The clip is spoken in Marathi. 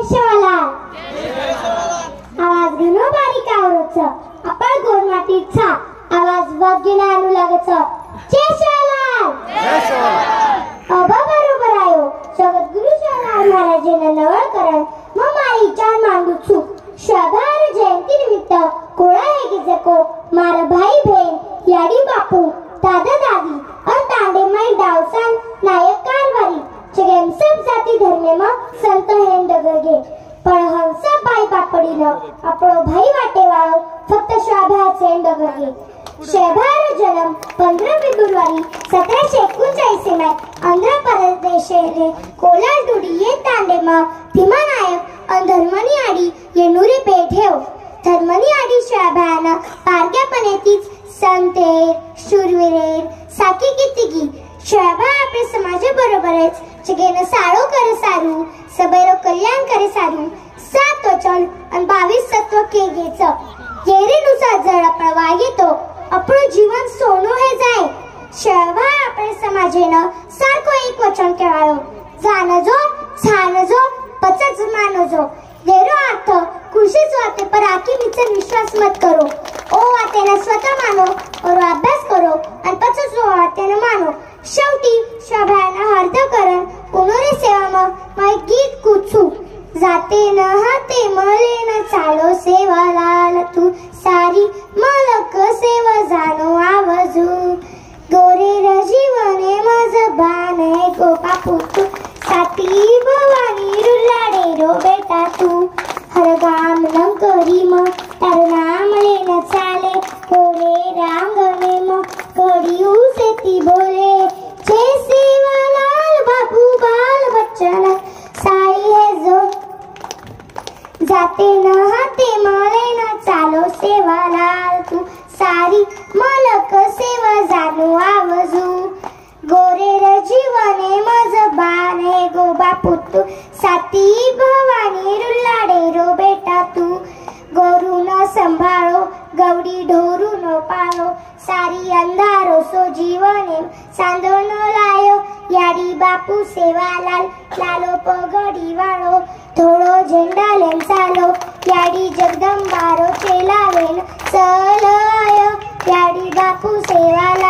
केशवलाल आवाज घनो बारीक आवरोच आपण गोड मातीचा आवाज वागिना आणू लागच केशवलाल अबा बरोबर आयो जगद्गुरु शिवलाल महाराजेंना नवळ करण मग मारी चार मांडू छु शभार जयंती निमित्त कोळा हे गिजको मार भाई बहन याडी बापू दादा दादी और तांडे माई डावसान नायक कारवारी चगेम सब जाती धरने में संत हेन डगरगे पण हम सब बाई बापड़ी न अपनो भाई वाटे वाळो फक्त शोभाचे डगरगे शोभार जन्म 15 फेब्रुवारी 1739 में आंध्र प्रदेश रे कोलाडुडी ये तांडे में भीमा नायक और धर्मनी आडी ये नूरे पेठेव धर्मनी आडी शोभान पारग्यापणेतीच संतेर शूरवीरेर साकी कितिगी शोभा आपले समाजाबरोबरच जगेनं सारो करे सारू सबेरो कल्याण करे सारू 7 वचन आणि 22 सत्व के घेच येरेनुसार जर आपण वागेतो आपलं जीवन सोनो हे जाय शोभा आपले समाजेनं सारखो एक वचन केवायो जानजो छानजो पचच मानजो येरो अर्थ खुशीच वाते पर आकी मिचर विश्वास मत करो ओ वातेना स्वतः मानो और अभ्यास करो आणि पचच वातेना मानो शेवटी शोभाना हर्द करण उनोरे सेवा मग गीत कुचू जाते न हाते मले न चालो सेवा लाल तू सारी मलक सेवा जानो आवाजू गोरे र जीवने मज बाने गोपा पुतू साती भवानी रुलाडे रो बेटा तू हर गाम लंकरी म तार नाम लेना चाले गोरे रांगणे म कड़ी उसेती बोले जय सेवालाल बाबू बाल बच्चन साई है जो जाते न हाते मले न चालो सेवालाल तू सारी मलक सेवा जानो आवाजू गोरे र जीवने मज बाने गो बापू तू साती भवानी रुलाडे रो बेटा तू गोरू न संभाळो गवडी ढोरू न पाळो सारी अंधारो सो जीवने सांदो न लायो याडी बापू सेवालाल लालो पगडी वाळो थोडो झेंडा लेन चालो याडी जगदंबारो चेलावेन चल आयो याडी बापू सेवालाल